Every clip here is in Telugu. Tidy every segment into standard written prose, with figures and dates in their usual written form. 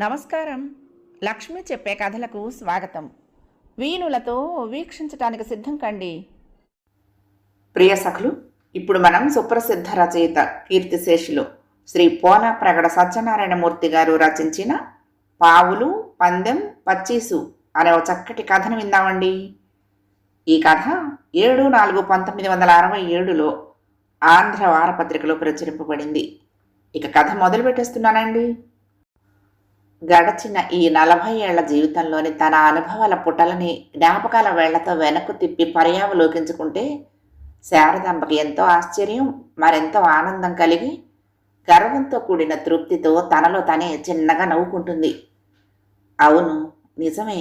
నమస్కారం. లక్ష్మి చెప్పే కథలకు స్వాగతం. వీణులతో వీక్షించటానికి సిద్ధం కండి. ప్రియ సఖులు, ఇప్పుడు మనం సుప్రసిద్ధ రచయిత కీర్తిశేషులు శ్రీ పోలా ప్రగడ సత్యనారాయణమూర్తి గారు రచించిన పావులు పందెం పచ్చీసు అనే ఒక చక్కటి కథను విందామండి. ఈ కథ 7/4/1967లో ఆంధ్ర వారపత్రికలో ప్రచురింపబడింది. ఇక కథ మొదలు పెట్టేస్తున్నానండి. గడచిన ఈ 40 ఏళ్ల జీవితంలోని తన అనుభవాల పుటలని జ్ఞాపకాల వేళ్లతో వెనక్కు తిప్పి పర్యావలోకించుకుంటే శారదాంబకి ఎంతో ఆశ్చర్యం, మరెంతో ఆనందం కలిగి గర్వంతో కూడిన తృప్తితో తనలో తనే చిన్నగా నవ్వుకుంటుంది. అవును, నిజమే.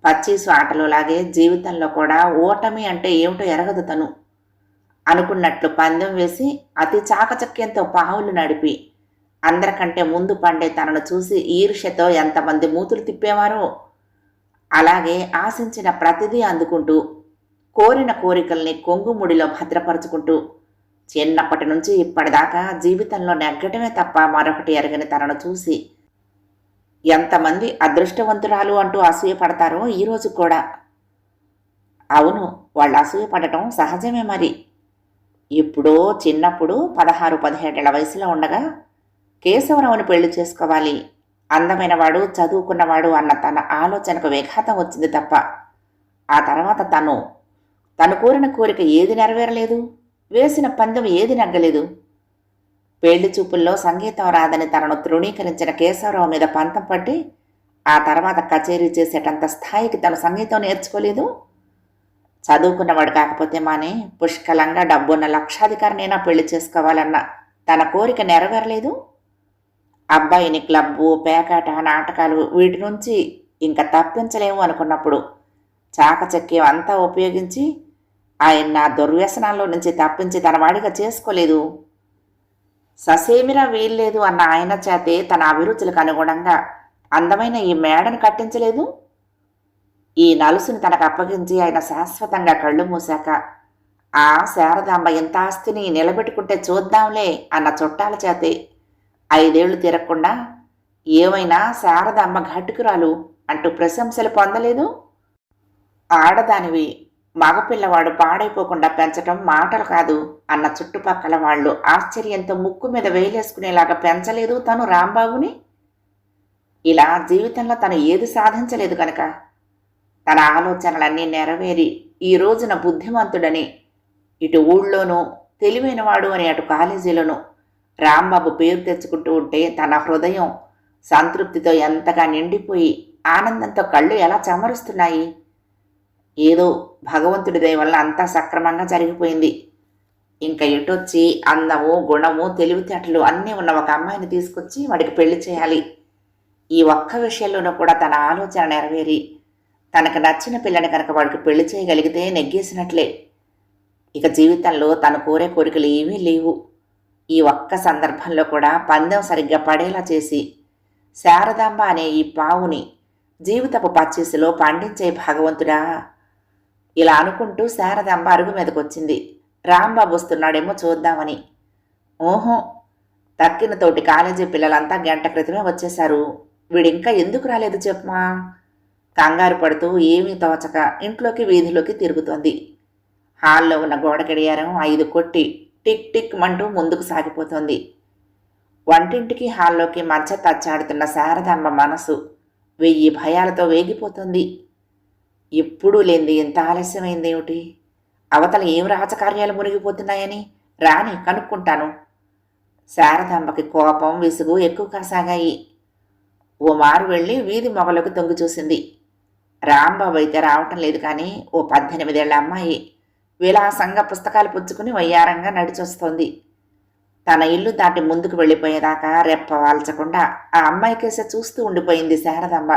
పచ్చీసు ఆటలోలాగే జీవితంలో కూడా ఓటమి అంటే ఏమిటో ఎరగదు తను. అనుకున్నట్లు పందెం వేసి అతి చాకచక్యంతో పావులు నడిపి అందరికంటే ముందు పండే తనను చూసి ఈర్ష్యతో ఎంతమంది మూతులు తిప్పేవారో. అలాగే ఆశించిన ప్రతిదీ అందుకుంటూ కోరిన కోరికల్ని కొంగుముడిలో భద్రపరుచుకుంటూ చిన్నప్పటి నుంచి ఇప్పటిదాకా జీవితంలో నెగ్గటమే తప్ప మరొకటి ఎరగని తనను చూసి ఎంతమంది అదృష్టవంతురాలు అంటూ అసూయపడతారో ఈరోజు కూడా. అవును, వాళ్ళు అసూయపడటం సహజమే. మరి ఎప్పుడో చిన్నప్పుడు 16-17 ఏళ్ల వయసులో ఉండగా కేశవరావుని పెళ్లి చేసుకోవాలి, అందమైన వాడు చదువుకున్నవాడు అన్న తన ఆలోచనకు విఘాతం వచ్చింది తప్ప ఆ తర్వాత తను కోరిన కోరిక ఏది నెరవేరలేదు, వేసిన పందెం ఏది నగ్గలేదు. పెళ్లి చూపుల్లో సంగీతం రాదని తనను తృణీకరించిన కేశవరావు మీద పంతం పట్టి ఆ తర్వాత కచేరీ చేసేటంత స్థాయికి తను సంగీతం నేర్చుకోలేదు. చదువుకున్నవాడు కాకపోతే మానే పుష్కలంగా డబ్బున్న లక్షాధికారినైనా పెళ్లి చేసుకోవాలన్న తన కోరిక నెరవేరలేదు. అబ్బాయిని క్లబ్బు, పేకాట, నాటకాలు వీటి నుంచి ఇంకా తప్పించలేము అనుకున్నప్పుడు చాకచక్యం అంతా ఉపయోగించి ఆయన దుర్వ్యసనాల్లో నుంచి తప్పించి తన వాడిగా చేసుకోలేదు. ససేమిరా వీల్లేదు అన్న ఆయన చేతే తన అభిరుచులకు అనుగుణంగా అందమైన ఈ మేడను కట్టించలేదు. ఈ నలుసుని తనకు అప్పగించి ఆయన శాశ్వతంగా కళ్ళు మూశాక ఆ శారదాంబ ఎంత ఆస్తిని నిలబెట్టుకుంటే చూద్దాంలే అన్న చుట్టాల చేతే 5 ఏళ్లు తిరగకుండా ఏమైనా శారదాంబ ఘటుకురాలు అంటూ ప్రశంసలు పొందలేదు. ఆడదానివి, మగపిల్లవాడు పాడైపోకుండా పెంచటం మాటలు కాదు అన్న చుట్టుపక్కల వాళ్ళు ఆశ్చర్యంతో ముక్కు మీద వేలేసుకునేలాగా పెంచలేదు తను రాంబాబుని. ఇలా జీవితంలో తను ఏది సాధించలేదు కనుక తన ఆలోచనలన్నీ నెరవేరి ఈ రోజున బుద్ధిమంతుడని ఇటు ఊళ్ళోనూ తెలివైనవాడు అని అటు కాలేజీలోనూ రాంబాబు పేరు తెచ్చుకుంటూ ఉంటే తన హృదయం సంతృప్తితో ఎంతగా నిండిపోయి ఆనందంతో కళ్ళు ఎలా చెమరుస్తున్నాయి. ఏదో భగవంతుడి దయ వల్ల అంతా సక్రమంగా జరిగిపోయింది. ఇంకా ఎటొచ్చి అందము, గుణము, తెలివితేటలు అన్నీ ఉన్న ఒక అమ్మాయిని తీసుకొచ్చి వాడికి పెళ్లి చేయాలి. ఈ ఒక్క విషయంలోనూ కూడా తన ఆలోచన నెరవేరి తనకు నచ్చిన పిల్లని కనుక వాడికి పెళ్లి చేయగలిగితే నెగ్గేసినట్లే. ఇక జీవితంలో తను కోరే కోరికలు ఏమీ లేవు. ఈ ఒక్క సందర్భంలో కూడా పందెం సరిగ్గా పడేలా చేసి శారదాంబ అనే ఈ పావుని జీవితపు పచ్చీసులో పండించే భగవంతుడా. ఇలా అనుకుంటూ శారదాంబ అరుగు మీదకొచ్చింది. రాంబాబు వస్తున్నాడేమో చూద్దామని. ఓహో, తక్కిన తోటి కాలేజీ పిల్లలంతా గంట క్రితమే వచ్చేశారు. వీడింకా ఎందుకు రాలేదు చెప్పమా. కంగారు పడుతూ ఏమీ తోచక ఇంట్లోకి వీధిలోకి తిరుగుతోంది. హాల్లో ఉన్న గోడ గడియారం 5 కొట్టి టిక్ టిక్ మంటూ ముందుకు సాగిపోతోంది. వంటింటికి హాల్లోకి మధ్య తచ్చాడుతున్న శారదాంబ మనసు 1000 భయాలతో వేగిపోతుంది. ఎప్పుడూ లేనిది ఎంత ఆలస్యమైందేమిటి? అవతల ఏం రాజకార్యాలు మునిగిపోతున్నాయని రాని కనుక్కుంటాను. శారదాంబకి కోపం, విసుగు ఎక్కువ కాసాగాయి. ఓ మారు వెళ్ళి వీధి మొగలోకి తొంగి చూసింది. రాంబాబు అయితే రావటం లేదు, కానీ ఓ 18 ఏళ్ల అమ్మాయి విలాసంగా పుస్తకాలు పుచ్చుకుని వయ్యారంగా నడిచొస్తోంది. తన ఇల్లు దాటి ముందుకు వెళ్ళిపోయేదాకా రెప్ప వాల్చకుండా ఆ అమ్మాయి కేసే చూస్తూ ఉండిపోయింది శారదాంబ.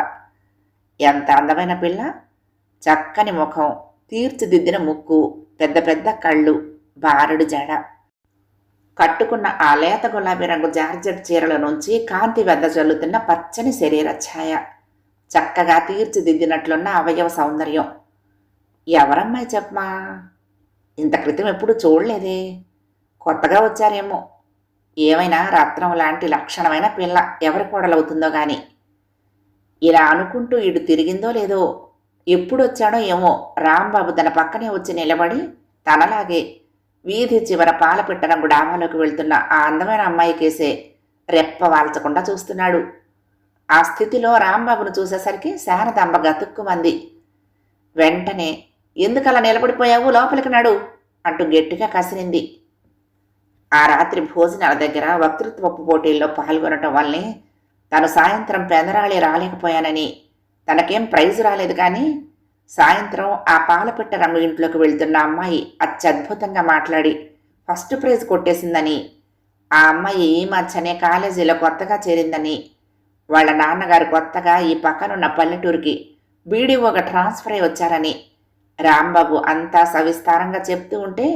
ఎంత అందమైన పిల్ల! చక్కని ముఖం, తీర్చిదిద్దిన ముక్కు, పెద్ద పెద్ద కళ్ళు, బారుడు జడ. కట్టుకున్న ఆ లేత గులాబీ రంగు జార్జెట్ చీరల నుంచి కాంతి వెద్ద జల్లుతున్న పచ్చని శరీర ఛాయ, చక్కగా తీర్చిదిద్దినట్లున్న అవయవ సౌందర్యం. ఎవరమ్మాయి చెప్పమా? ఇంత క్రితం ఎప్పుడు చూడలేదే, కొత్తగా వచ్చారేమో. ఏమైనా రత్నం లాంటి లక్షణమైన పిల్ల ఎవరి కోడలవుతుందో గాని ఇలా అనుకుంటూ ఇటు తిరిగిందో లేదో, ఎప్పుడొచ్చాడో ఏమో రాంబాబు తన పక్కనే వచ్చి నిలబడి తనలాగే వీధి చివర పాలపిట్ట రంగు డాబాలోకి వెళ్తున్న ఆ అందమైన అమ్మాయి కేసే రెప్ప వాల్చకుండా చూస్తున్నాడు. ఆ స్థితిలో రాంబాబును చూసేసరికి శారదాంబ గతుక్కుమంది. వెంటనే ఎందుకలా నిలబడిపోయావు, లోపలికి నడు అంటూ గట్టిగా కసిరింది. ఆ రాత్రి భోజనాల దగ్గర వక్తృత్వపు పోటీల్లో పాల్గొనటం వల్లే తను సాయంత్రం పెదరాళి రాలేకపోయానని, తనకేం ప్రైజు రాలేదు కానీ సాయంత్రం ఆ పాలపిట్ట రంగు ఇంట్లోకి వెళ్తున్న అమ్మాయి అత్యద్భుతంగా మాట్లాడి ఫస్ట్ ప్రైజ్ కొట్టేసిందని, ఆ అమ్మాయి ఈ మధ్యనే కాలేజీలో కొత్తగా చేరిందని, వాళ్ళ నాన్నగారు కొత్తగా ఈ పక్కనున్న పల్లెటూరుకి బీడీఓగా ట్రాన్స్ఫర్ అయి వచ్చారని రాంబాబు అంతా సవిస్తారంగా చెప్తూ ఉంటే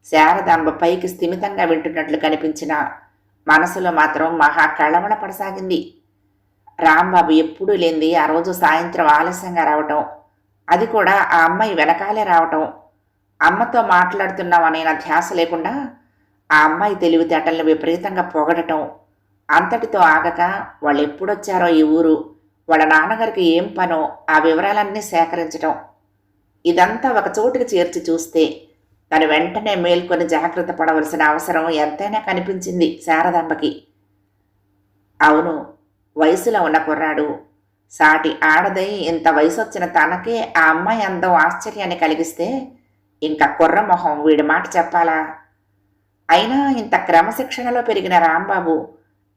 శారదాంబ పైకి స్థిమితంగా వింటున్నట్లు కనిపించిన మనసులో మాత్రం మహా కళవళ పడసాగింది. రాంబాబు ఎప్పుడూ లేనిది ఆ రోజు సాయంత్రం ఆలస్యంగా రావటం, అది కూడా ఆ అమ్మాయి వెనకాలే రావటం, అమ్మతో మాట్లాడుతున్నామనే నా ధ్యాస లేకుండా ఆ అమ్మాయి తెలివితేటల్ని విపరీతంగా పొగడటం, అంతటితో ఆగక వాళ్ళు ఎప్పుడొచ్చారో ఈ ఊరు, వాళ్ళ నాన్నగారికి ఏం పనో ఆ వివరాలన్నీ సేకరించటం, ఇదంతా ఒక చోటుకి చేర్చి చూస్తే తను వెంటనే మేల్కొని జాగ్రత్త పడవలసిన అవసరం ఎంతైనా కనిపించింది శారదాంబకి. అవును, వయసులో ఉన్న కుర్రాడు, సాటి ఆడదై ఇంత వయసొచ్చిన తనకే ఆ అమ్మాయి అందం ఆశ్చర్యాన్ని కలిగిస్తే ఇంకా కుర్ర మొహం వీడి మాట చెప్పాలా? అయినా ఇంత క్రమశిక్షణలో పెరిగిన రాంబాబు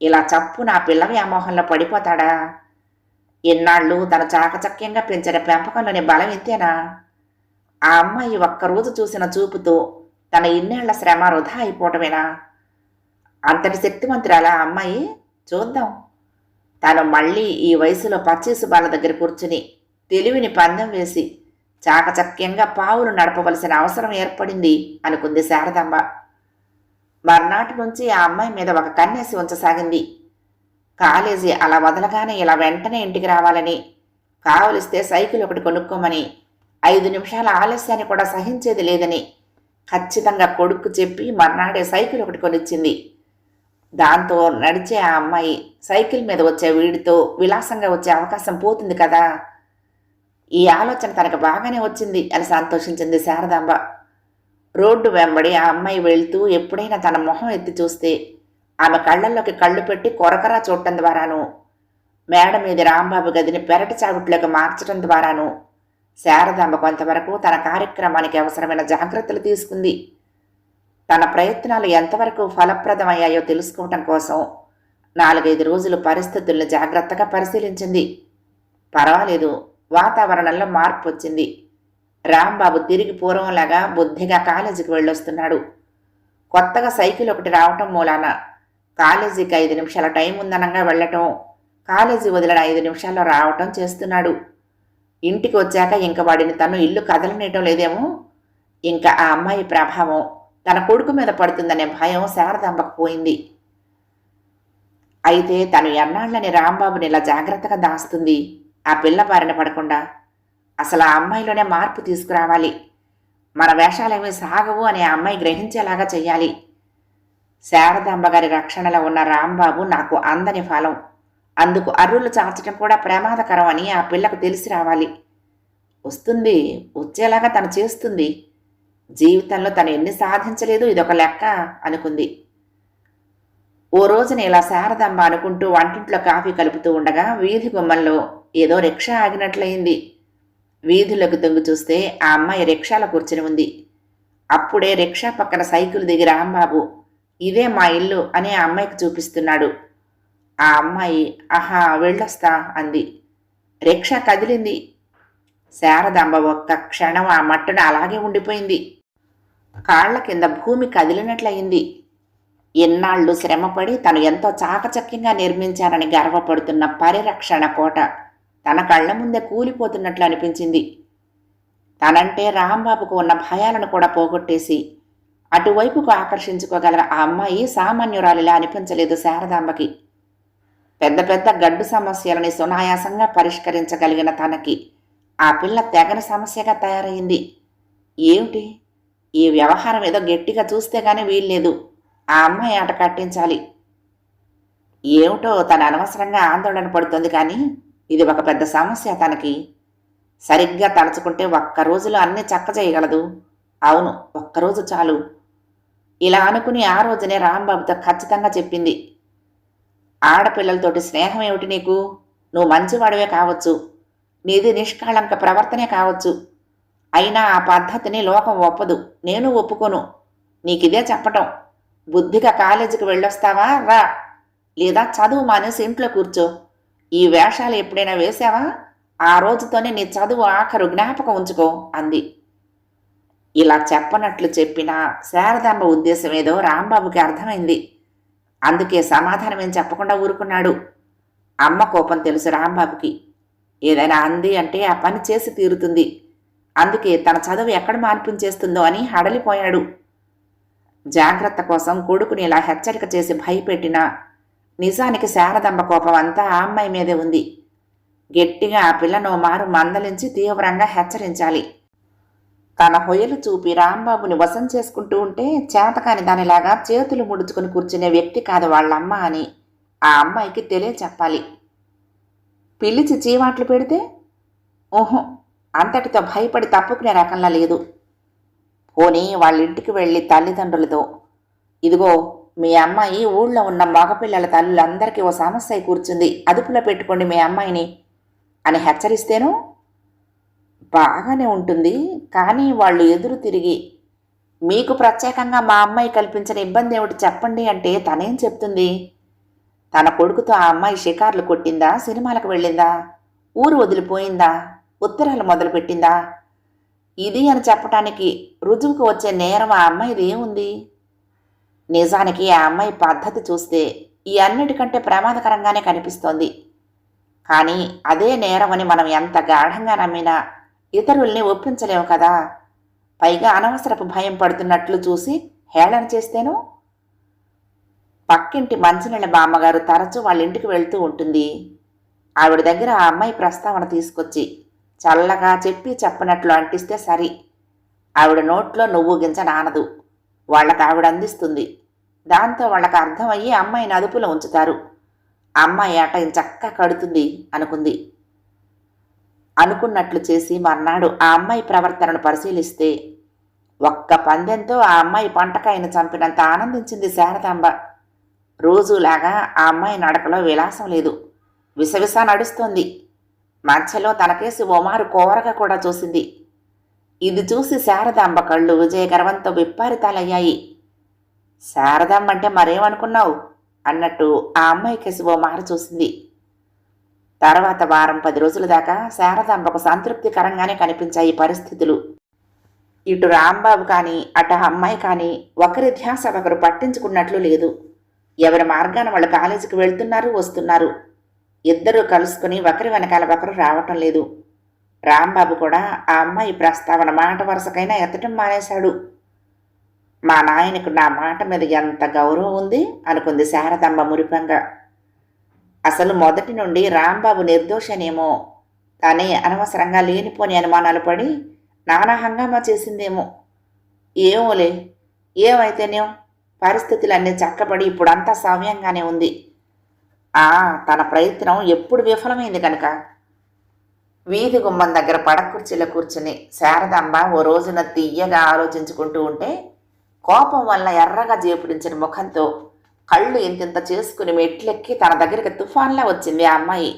ఇలా చప్పు నా పిల్ల వ్యామోహంలో పడిపోతాడా? ఇన్నాళ్ళు తను చాకచక్యంగా పెంచిన పెంపకంలోని బలం ఇంతేనా? ఆ అమ్మాయి ఒక్కరోజు చూసిన చూపుతో తన ఇన్నేళ్ల శ్రమ వృధా అయిపోవటమేనా? అంతటి శక్తివంతురాలా అమ్మాయి? చూద్దాం. తను మళ్ళీ ఈ వయసులో పచ్చీసు బాల దగ్గర కూర్చుని తెలివిని పందెం వేసి చాకచక్యంగా పావులు నడపవలసిన అవసరం ఏర్పడింది అనుకుంది శారదాంబ. మర్నాటి నుంచి ఆ అమ్మాయి మీద ఒక కన్నేసి ఉంచసాగింది. కాలేజీ అలా వదలగానే ఇలా వెంటనే ఇంటికి రావాలని, కావలిస్తే సైకిల్ ఒకటి కొనుక్కోమని, 5 నిమిషాల ఆలస్యాన్ని కూడా సహించేది లేదని ఖచ్చితంగా కొడుకు చెప్పి మర్నాడే సైకిల్ ఒకటి కొనిచ్చింది. దాంతో నడిచే ఆ అమ్మాయి సైకిల్ మీద వచ్చే వీడితో విలాసంగా వచ్చే అవకాశం పోతుంది కదా. ఈ ఆలోచన తనకు బాగానే వచ్చింది అని సంతోషించింది శారదాంబ. రోడ్డు వెంబడి ఆ అమ్మాయి వెళ్తూ ఎప్పుడైనా తన మొహం ఎత్తి చూస్తే ఆమె కళ్ళల్లోకి కళ్ళు పెట్టి కొరకరా చూడటం ద్వారాను, మేడ మీద రాంబాబు గదిని పెరటి చావుట్లోకి మార్చడం ద్వారాను శారదాంబ కొంతవరకు తన కార్యక్రమానికి అవసరమైన జాగ్రత్తలు తీసుకుంది. తన ప్రయత్నాలు ఎంతవరకు ఫలప్రదమయ్యాయో తెలుసుకోవటం కోసం 4-5 రోజులు పరిస్థితుల్ని జాగ్రత్తగా పరిశీలించింది. పర్వాలేదు, వాతావరణంలో మార్పు వచ్చింది. రాంబాబు తిరిగి పూర్వంలాగా బుద్ధిగా కాలేజీకి వెళ్ళొస్తున్నాడు. కొత్తగా సైకిల్ ఒకటి రావటం మూలాన కాలేజీకి 5 నిమిషాల టైం ఉందనంగా వెళ్ళటం, కాలేజీ వదిలిన 5 నిమిషాల్లో రావటం చేస్తున్నాడు. ఇంటికి వచ్చాక ఇంక వాడిని తను ఇల్లు కదలనేయటం లేదేమో. ఇంకా ఆ అమ్మాయి ప్రభావం తన కొడుకు మీద పడుతుందనే భయం శారదాంబకు పోయింది. అయితే తను ఎన్నాళ్ళని రాంబాబుని ఇలా జాగ్రత్తగా దాస్తుంది? ఆ పిల్ల బారిన పడకుండా అసలు ఆ అమ్మాయిలోనే మార్పు తీసుకురావాలి. మన వేషాలేమీ సాగవు అని ఆ అమ్మాయి గ్రహించేలాగా చెయ్యాలి. శారదాంబ గారి రక్షణలో ఉన్న రాంబాబు నాకు అందని ఫలం, అందుకు అర్రులు చాచటం కూడా ప్రమాదకరం అని ఆ పిల్లకు తెలిసి రావాలి. వస్తుంది, వచ్చేలాగా తను చేస్తుంది. జీవితంలో తను ఎన్ని సాధించలేదు, ఇదొక లెక్క అనుకుంది. ఓ రోజున ఇలా శారదాంబ అనుకుంటూ వంటింట్లో కాఫీ కలుపుతూ ఉండగా వీధి గుమ్మంలో ఏదో రిక్షా ఆగినట్లయింది. వీధిలోకి దొంగి చూస్తే ఆ అమ్మాయి రిక్షాలో కూర్చుని ఉంది. అప్పుడే రిక్షా పక్కన సైకిల్ దిగి రాంబాబు ఇదే మా ఇల్లు అని ఆ అమ్మాయికి చూపిస్తున్నాడు. ఆ అమ్మాయి ఆహా వెళ్ళొస్తా అంది. రిక్షా కదిలింది. శారదాంబ ఒక్క క్షణం ఆ మట్టున అలాగే ఉండిపోయింది. కాళ్ల కింద భూమి కదిలినట్లయింది. ఎన్నాళ్ళు శ్రమపడి తను ఎంతో చాకచక్యంగా నిర్మించానని గర్వపడుతున్న పరిరక్షణ కోట తన కళ్ల ముందే కూలిపోతున్నట్లు అనిపించింది. తనంటే రాంబాబుకు ఉన్న భయాలను కూడా పోగొట్టేసి అటువైపుకు ఆకర్షించుకోగల ఆ అమ్మాయి సామాన్యురాలిలా అనిపించలేదు శారదాంబకి. పెద్ద పెద్ద గడ్డు సమస్యలని సునాయాసంగా పరిష్కరించగలిగిన తనకి ఆ పిల్ల తెగని సమస్యగా తయారైంది. ఏమిటి ఈ వ్యవహారం? ఏదో గట్టిగా చూస్తే గానీ వీల్లేదు. ఆ అమ్మాయి ఆట కట్టించాలి. ఏమిటో తను అనవసరంగా ఆందోళన పడుతుంది. కానీ ఇది ఒక పెద్ద సమస్య తనకి. సరిగ్గా తలుచుకుంటే ఒక్క రోజులో అన్నీ చక్క చేయగలదు. అవును, ఒక్కరోజు చాలు. ఇలా అనుకుని ఆ రోజునే రాంబాబుతో ఖచ్చితంగా చెప్పింది. ఆడపిల్లలతోటి స్నేహం ఏమిటి నీకు? నువ్వు మంచివాడివే కావచ్చు, నీది నిష్కళంక ప్రవర్తనే కావచ్చు, అయినా ఆ పద్ధతిని లోకం ఒప్పదు, నేను ఒప్పుకోను. నీకిదే చెప్పటం. బుద్ధిగా కాలేజీకి వెళ్ళొస్తావా రా, లేదా చదువు మానేసి ఇంట్లో కూర్చో. ఈ వేషాలు ఎప్పుడైనా వేశావా? ఆ రోజుతోనే నీ చదువు ఆఖరు జ్ఞాపకం ఉంచుకో అంది. ఇలా చెప్పనట్లు చెప్పినా శారదాంబ ఉద్దేశం ఏదో రాంబాబుకి అర్థమైంది. అందుకే సమాధానమేం చెప్పకుండా ఊరుకున్నాడు. అమ్మ కోపం తెలుసు రాంబాబుకి. ఏదైనా అంది అంటే ఆ పని చేసి తీరుతుంది. అందుకే తన చదువు ఎక్కడ మార్పించేస్తుందో అని హడలిపోయాడు. జాగ్రత్త కోసం కొడుకుని ఇలా హెచ్చరిక చేసి భయపెట్టినా నిజానికి శారదాంబ కోపం అంతా ఆ అమ్మాయి మీదే ఉంది. గట్టిగా ఆ పిల్లను మారు మందలించి తీవ్రంగా హెచ్చరించాలి. తన హొయలు చూపి రాంబాబుని వశం చేసుకుంటూ ఉంటే చేతకాని దానిలాగా చేతులు ముడుచుకుని కూర్చునే వ్యక్తి కాదు వాళ్ళమ్మ అని ఆ అమ్మాయికి తెలియచెప్పాలి. పిలిచి చీవాట్లు పెడితే ఓహో, అంతటితో భయపడి తప్పుకునే రకంలా లేదు. పోనీ వాళ్ళింటికి వెళ్ళి తల్లిదండ్రులతో, ఇదిగో మీ అమ్మాయి ఊళ్ళో ఉన్న మగపిల్లల తల్లులందరికీ ఓ సమస్య కూర్చుంది, అదుపులో పెట్టుకోండి మీ అమ్మాయిని అని హెచ్చరిస్తేనూ బాగానే ఉంటుంది. కానీ వాళ్ళు ఎదురు తిరిగి మీకు ప్రత్యేకంగా మా అమ్మాయి కల్పించిన ఇబ్బంది ఏమిటి చెప్పండి అంటే తనేం చెప్తుంది? తన కొడుకుతో ఆ అమ్మాయి షికార్లు కొట్టిందా, సినిమాలకు వెళ్ళిందా, ఊరు వదిలిపోయిందా, ఉత్తరాలు మొదలుపెట్టిందా? ఇది అని చెప్పటానికి రుజువుకు వచ్చే నేరం ఆ అమ్మాయిది ఏముంది? నిజానికి ఆ అమ్మాయి పద్ధతి చూస్తే ఈ అన్నిటికంటే ప్రమాదకరంగానే కనిపిస్తోంది. కానీ అదే నేరమని మనం ఎంత గాఢంగా నమ్మినా ఇతరుల్ని ఒప్పించలేము కదా. పైగా అనవసరపు భయం పడుతున్నట్లు చూసి హేళన చేస్తేనూ. పక్కింటి మంచినీళ్ళ బామ్మగారు తరచూ వాళ్ళ ఇంటికి వెళ్తూ ఉంటుంది. ఆవిడ దగ్గర ఆ అమ్మాయి ప్రస్తావన తీసుకొచ్చి చల్లగా చెప్పి చెప్పనట్లు అంటిస్తే సరి. ఆవిడ నోట్లో నువ్వు గింజ నానదు. వాళ్ళకి ఆవిడ అందిస్తుంది. దాంతో వాళ్ళకి అర్థమయ్యి అమ్మాయిని అదుపులో ఉంచుతారు. అమ్మాయి ఆట చక్కా కడుతుంది అనుకుంది. అనుకున్నట్లు చేసి మర్నాడు ఆ అమ్మాయి ప్రవర్తనను పరిశీలిస్తే ఒక్క పందెంతో ఆ అమ్మాయి పంటకాయను చంపినంత ఆనందించింది శారదాంబ. రోజులాగా ఆ అమ్మాయి నడకలో విలాసం లేదు. విసవిస నడుస్తోంది. మధ్యలో తనకేసి ఓమారు కోరగా కూడా చూసింది. ఇది చూసి శారదాంబ కళ్ళు విజయగర్వంతో విప్పారితాలయ్యాయి. శారదాంబ అంటే మరేమనుకున్నావు అన్నట్టు ఆ అమ్మాయికేసి ఓమారు చూసింది. తర్వాత వారం 10 రోజుల దాకా శారదాంబకు సంతృప్తికరంగానే కనిపించాయి పరిస్థితులు. ఇటు రాంబాబు కానీ అటు అమ్మాయి కానీ ఒకరి ధ్యాస ఒకరు పట్టించుకున్నట్లు లేదు. ఎవరి మార్గాన వాళ్ళు కాలేజీకి వెళ్తున్నారు, వస్తున్నారు. ఇద్దరూ కలుసుకుని ఒకరి వెనకాల ఒకరు రావటం లేదు. రాంబాబు కూడా ఆ అమ్మాయి ప్రస్తావన మాట వరుసకైనా ఎత్తటం మానేశాడు. మా నాయనకు నా మాట మీద ఎంత గౌరవం ఉంది అనుకుంది శారదాంబ మురిపంగా. అసలు మొదటి నుండి రాంబాబు నిర్దోషనేమో, తానే అనవసరంగా లేనిపోని అనుమానాలు పడి నానా హంగామా చేసిందేమో. ఏమోలే, ఏమైతేనేం పరిస్థితులన్నీ చక్కబడి ఇప్పుడంతా సౌమ్యంగానే ఉంది. తన ప్రయత్నం ఎప్పుడు విఫలమైంది కనుక. వీధి గుమ్మం దగ్గర పడకుర్చీలో కూర్చుని శారదాంబ ఓ రోజున తీయగా ఆలోచించుకుంటూ ఉంటే కోపం వల్ల ఎర్రగా జేపుడించిన ముఖంతో కళ్ళు ఇంతింత చేసుకుని మెట్లెక్కి తన దగ్గరికి తుఫాన్లా వచ్చింది ఆ అమ్మాయి.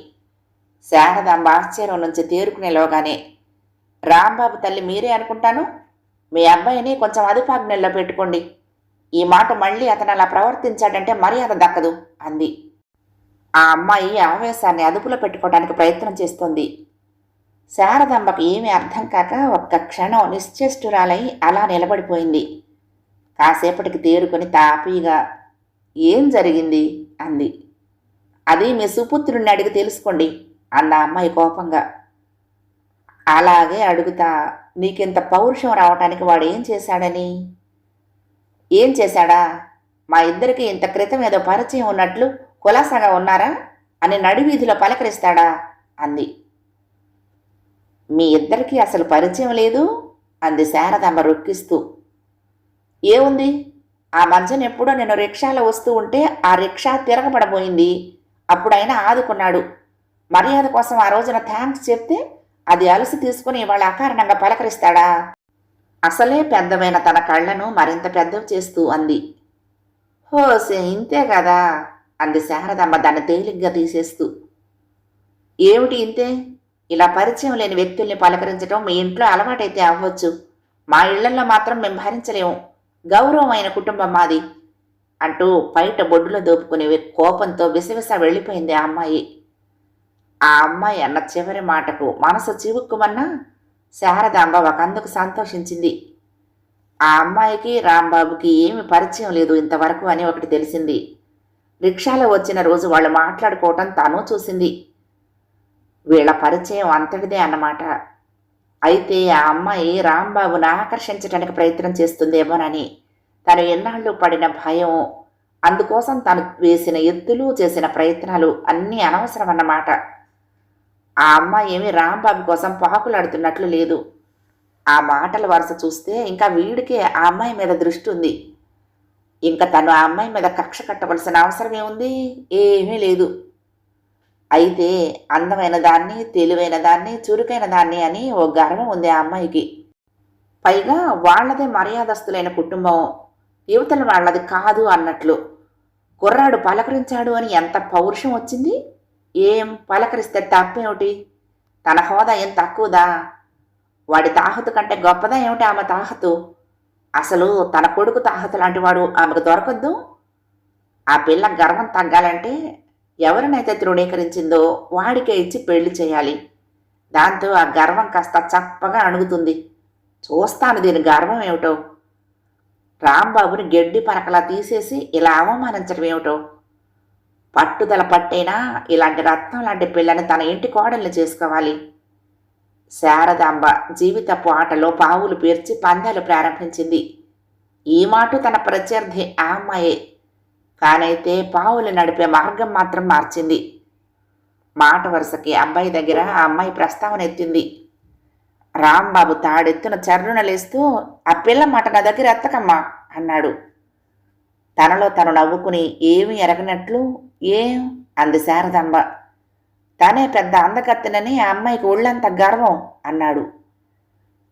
శారదాంబ ఆశ్చర్యం నుంచి తేరుకునేలోగానే, రాంబాబు తల్లి మీరే అనుకుంటాను, మీ అబ్బాయిని కొంచెం అదుపాజ్ఞల్లో పెట్టుకోండి. ఈ మాట మళ్ళీ అతను అలా ప్రవర్తించాడంటే మర్యాద దక్కదు అంది. ఆ అమ్మాయి ఆవేశాన్ని అదుపులో పెట్టుకోవడానికి ప్రయత్నం చేస్తోంది. శారదాంబకు ఏమీ అర్థం కాక ఒక్క క్షణం నిశ్చేష్టురాలై అలా నిలబడిపోయింది. కాసేపటికి తేరుకొని తాపీగా, ఏం జరిగింది అంది. అది మీ సుపుత్రుడిని అడిగి తెలుసుకోండి అన్న అమ్మాయి కోపంగా. అలాగే అడుగుతా, నీకింత పౌరుషం రావటానికి వాడు ఏం చేశాడని? ఏం చేశాడా? మా ఇద్దరికి ఇంత క్రితం ఏదో పరిచయం ఉన్నట్లు కులాసాగా ఉన్నారా అని నడివీధిలో పలకరిస్తాడా అంది. మీ ఇద్దరికీ అసలు పరిచయం లేదు అంది శారదాంబ రొక్కిస్తూ. ఏముంది, ఆ మధ్యన ఎప్పుడో నేను రిక్షాలో వస్తూ ఉంటే ఆ రిక్షా తిరగబడబోయింది. అప్పుడైనా ఆదుకున్నాడు. మర్యాద కోసం ఆ రోజున థ్యాంక్స్ చెప్తే అది అలసి తీసుకుని ఇవాళ అకారణంగా పలకరిస్తాడా? అసలే పెద్దమైన తన కళ్ళను మరింత పెద్దవి చేస్తూ అంది. హోసే ఇంతే కదా అంది శారదమ్మ దాన్ని తేలిగ్గా తీసేస్తూ. ఏమిటి ఇంతే? ఇలా పరిచయం లేని వ్యక్తుల్ని పలకరించడం మీ ఇంట్లో అలవాటైతే అవ్వచ్చు, మా ఇళ్లల్లో మాత్రం మేము భరించలేము. గౌరవమైన కుటుంబం మాది అంటూ బయట బొడ్డులో దోపుకునే కోపంతో విసవిస వెళ్ళిపోయింది ఆ అమ్మాయి. ఆ అమ్మాయి అన్న చివరి మాటకు మనసు చివుక్కుమన్నా శారదాంబ ఒకందుకు సంతోషించింది. ఆ అమ్మాయికి రాంబాబుకి ఏమి పరిచయం లేదు ఇంతవరకు అని ఒకటి తెలిసింది. రిక్షాలో వచ్చిన రోజు వాళ్ళు మాట్లాడుకోవటం తాను చూసింది. వీళ్ళ పరిచయం అంతటిదే అన్నమాట. అయితే ఆ అమ్మాయి రాంబాబును ఆకర్షించడానికి ప్రయత్నం చేస్తుందేమోనని తను ఎన్నాళ్ళు పడిన భయం, అందుకోసం తను వేసిన ఎత్తులు చేసిన ప్రయత్నాలు అన్నీ అనవసరమన్నమాట. ఆ అమ్మాయి ఏమి రాంబాబు కోసం పాకులాడుతున్నట్లు లేదు. ఆ మాటల వరుస చూస్తే ఇంకా వీడికే ఆ అమ్మాయి మీద దృష్టి ఉంది. ఇంకా తను ఆ అమ్మాయి మీద కక్ష కట్టవలసిన అవసరం ఏముంది? ఏమీ లేదు. అయితే అందమైన దాన్ని, తెలివైన దాన్ని, చురుకైన దాన్ని అని ఓ గర్వం ఉంది ఆ అమ్మాయికి. పైగా వాళ్లదే మర్యాదస్తులైన కుటుంబం, యువతల వాళ్లది కాదు అన్నట్లు. కుర్రాడు పలకరించాడు అని ఎంత పౌరుషం వచ్చింది. ఏం పలకరిస్తే తప్పేమిటి? తన హోదా ఏం తక్కువదా? వాడి తాహతు కంటే గొప్పదా ఏమిటి ఆమె తాహతు? అసలు తన కొడుకు తాహతు లాంటివాడు ఆమెకు దొరకద్దు. ఆ పిల్ల గర్వం తగ్గాలంటే ఎవరినైతే తృణీకరించిందో వాడికే ఇచ్చి పెళ్లి చేయాలి. దాంతో ఆ గర్వం కాస్త చప్పగా అణుగుతుంది. చూస్తాను దీని గర్వం ఏమిటో. రాంబాబుని గెడ్డి పరకలా తీసేసి ఇలా అవమానించడం ఏమిటో. పట్టుదల పట్టైనా ఇలాంటి రత్నం లాంటి పిల్లని తన ఇంటి కోడల్ని చేసుకోవాలి. శారదాంబ జీవితపు ఆటలో పావులు పేర్చి పందాలు ప్రారంభించింది. ఈ మాట తన ప్రత్యర్థి ఆ అమ్మాయే. కానైతే పావులు నడిపే మార్గం మాత్రం మార్చింది. మాట వరుసకి అబ్బాయి దగ్గర ఆ అమ్మాయి ప్రస్తావన ఎత్తింది. రాంబాబు తాడెత్తున చర్రున లేస్తూ, ఆ పిల్ల మాట నా దగ్గర ఎత్తకమ్మా అన్నాడు. తనలో తను నవ్వుకుని ఏమీ ఎరగనట్లు ఏం అంది శారదాంబ. తనే పెద్ద అందగత్తెనని ఆ అమ్మాయికి ఒళ్ళంత గర్వం అన్నాడు.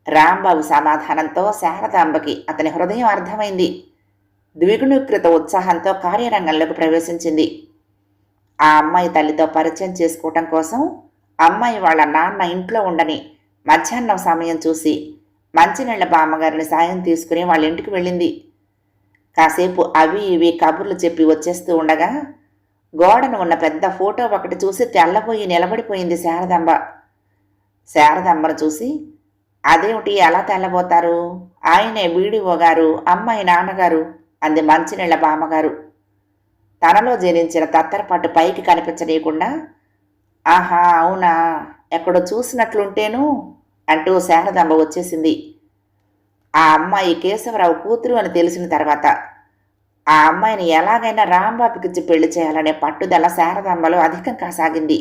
రాంబాబు సమాధానంతో శారదాంబకి అతని హృదయం అర్థమైంది. ద్విగుణీకృత ఉత్సాహంతో కార్యరంగంలోకి ప్రవేశించింది. ఆ అమ్మాయి తల్లితో పరిచయం చేసుకోవటం కోసం అమ్మాయి వాళ్ళ నాన్న ఇంట్లో ఉండని మధ్యాహ్నం సమయం చూసి మంచినీళ్ల బామ్మగారిని సాయం తీసుకుని వాళ్ళ ఇంటికి వెళ్ళింది. కాసేపు అవి ఇవి కబుర్లు చెప్పి వచ్చేస్తూ ఉండగా గోడను ఉన్న పెద్ద ఫోటో ఒకటి చూసి తెల్లబోయి నిలబడిపోయింది శారదాంబ. శారదాంబను చూసి, అదేమిటి ఎలా తెల్లబోతారు? ఆయనే వీడిఓ గారు, అమ్మాయి నాన్నగారు అంది మంచినీళ్ల బామ్మగారు. తనలో జనించిన తత్తరపాటు పైకి కనిపించనీయకుండా, ఆహా అవునా, ఎక్కడో చూసినట్లుంటేను అంటూ శారదాంబ వచ్చేసింది. ఆ అమ్మాయి కేశవరావు కూతురు అని తెలిసిన తర్వాత ఆ అమ్మాయిని ఎలాగైనా రాంబాబుకిచ్చి పెళ్లి చేయాలనే పట్టుదల శారదాంబలో అధికం కాసాగింది.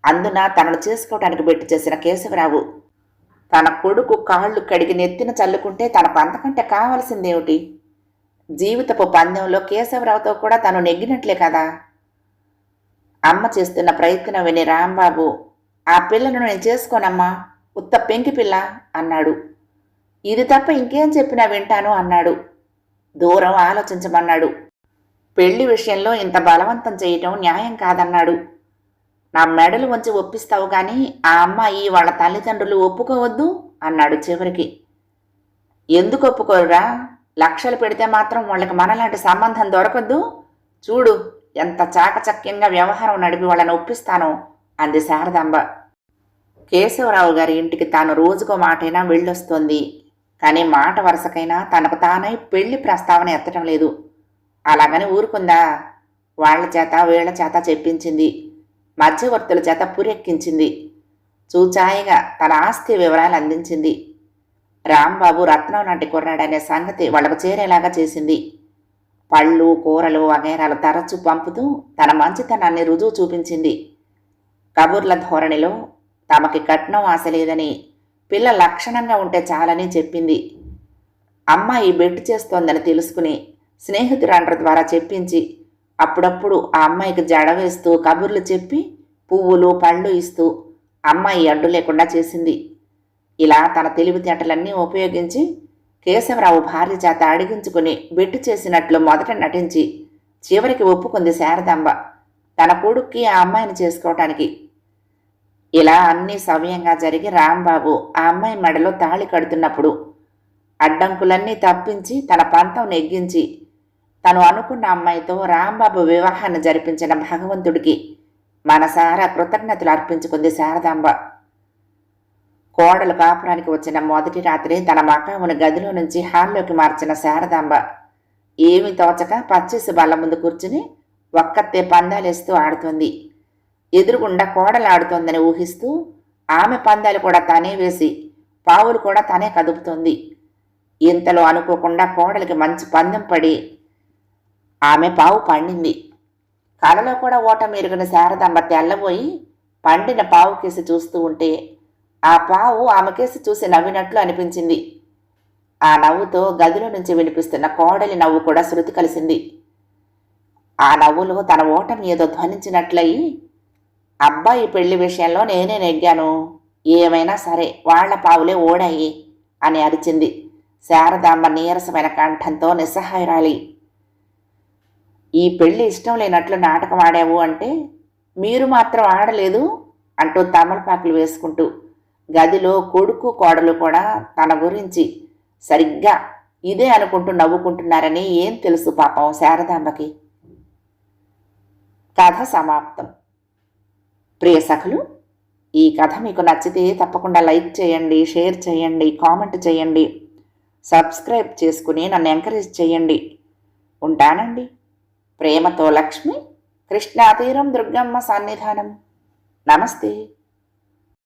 అందున తనను చేసుకోవటానికి పెట్టి చేసిన కేశవరావు తన కొడుకు కాళ్ళు కడిగి నెత్తిన చల్లుకుంటే తనకు అంతకంటే కావలసిందేమిటి? జీవితపు పందెంలో కేశవరావుతో కూడా తను నెగ్గినట్లే కదా. అమ్మ చేస్తున్న ప్రయత్నం విని రాంబాబు, ఆ పిల్లను నేను చేసుకోనమ్మా, ఉత్త పెంకి పిల్ల అన్నాడు. ఇది తప్ప ఇంకేం చెప్పినా వింటాను అన్నాడు. దూరం ఆలోచించమన్నాడు. పెళ్లి విషయంలో ఇంత బలవంతం చేయటం న్యాయం కాదన్నాడు. నా మెడలు వంచి ఒప్పిస్తావు గాని ఆ అమ్మాయి వాళ్ళ తల్లిదండ్రులు ఒప్పుకోవద్దు అన్నాడు చివరికి. ఎందుకు ఒప్పుకోరురా? లక్షలు పెడితే మాత్రం వాళ్ళకి మనలాంటి సంబంధం దొరకద్దు. చూడు ఎంత చాకచక్యంగా వ్యవహారం నడిపి వాళ్ళని ఒప్పిస్తాను అంది శారదాంబ. కేశవరావు గారి ఇంటికి తాను రోజుకో మాటైనా వెళ్ళొస్తోంది. కానీ మాట వరుసకైనా తనకు తానై పెళ్లి ప్రస్తావన ఎత్తడం లేదు. అలాగని ఊరుకుందా? వాళ్ల చేత వీళ్ల చేత చెప్పించింది. మధ్యవర్తుల చేత పురెక్కించింది. చూచాయిగా తన ఆస్తి వివరాలు అందించింది. రాంబాబు రత్నం లాంటి కుర్రాడనే సంగతి వాళ్లకు చేరేలాగా చేసింది. పళ్ళు కూరలు వగైరాలు తరచూ పంపుతూ తన మంచితనాన్ని రుజువు చూపించింది. కబుర్ల ధోరణిలో తమకి కట్నం ఆశ లేదని, పిల్ల లక్షణంగా ఉంటే చాలని చెప్పింది. అమ్మాయి బెట్టు చేస్తోందని తెలుసుకుని స్నేహితురాండ్ర ద్వారా చెప్పించి అప్పుడప్పుడు ఆ అమ్మాయికి జడ వేస్తూ కబుర్లు చెప్పి పువ్వులు పళ్ళు ఇస్తూ అమ్మాయి అడ్డు లేకుండా చేసింది. ఇలా తన తెలివితేటలన్నీ ఉపయోగించి కేశవరావు భార్య చేత అడిగించుకుని బెట్టు చేసినట్లు మొదట నటించి చివరికి ఒప్పుకుంది శారదాంబ తన కొడుక్కి ఆ అమ్మాయిని చేసుకోవటానికి. ఇలా అన్నీ సవ్యంగా జరిగి రాంబాబు ఆ అమ్మాయి మెడలో తాళి కడుతున్నప్పుడు అడ్డంకులన్నీ తప్పించి తన పంతం నెగ్గించి తను అనుకున్న అమ్మాయితో రాంబాబు వివాహాన్ని జరిపించిన భగవంతుడికి మనసారా కృతజ్ఞతలు అర్పించుకుంది శారదాంబ. కోడలు కాపురానికి వచ్చిన మొదటి రాత్రి తన మకామును గదిలో నుంచి హాల్లోకి మార్చిన శారదాంబ ఏమి తోచక పచ్చేసి బల్ల ముందు కూర్చుని ఒక్కతే పందాలేస్తూ ఆడుతోంది. ఎదురుగుండా కోడలు ఆడుతోందని ఊహిస్తూ ఆమె పందాలు కూడా తనే వేసి పావులు కూడా తనే కదుపుతోంది. ఇంతలో అనుకోకుండా కోడలికి మంచి పందెం పడి ఆమె పావు పండింది. కలలో కూడా ఓటమి ఎరుగిన శారదాంబ తెల్లబోయి పండిన పావు కేసి చూస్తూ ఉంటే ఆ పావు ఆమె కేసి చూసి నవ్వినట్లు అనిపించింది. ఆ నవ్వుతో గదిలో నుంచి వినిపిస్తున్న కోడలి నవ్వు కూడా శృతి కలిసింది. ఆ నవ్వులో తన ఓటమి ఏదో ధ్వనించినట్లయి, అబ్బాయి పెళ్లి విషయంలో నేనే నెగ్గాను, ఏమైనా సరే వాళ్ల పావులే ఓడాయి అని అరిచింది శారదాంబ నీరసమైన కంఠంతో నిస్సహాయురాలి. ఈ పెళ్లి ఇష్టం లేనట్లు నాటకం ఆడావు అంటే మీరు మాత్రం ఆడలేదు అంటూ తమలపాకులు వేసుకుంటూ గదిలో కొడుకు కోడలు కూడా తన గురించి సరిగ్గా ఇదే అనుకుంటూ నవ్వుకుంటున్నారని ఏం తెలుసు పాపం శారదాంబకి. కథ సమాప్తం. ప్రియ సఖులు, ఈ కథ మీకు నచ్చితే తప్పకుండా లైక్ చేయండి, షేర్ చేయండి, కామెంట్ చేయండి, సబ్స్క్రైబ్ చేసుకుని నన్ను ఎంకరేజ్ చేయండి. ఉంటానండి. ప్రేమతో లక్ష్మి, కృష్ణాతీరం దుర్గమ్మ సన్నిధానం. నమస్తే.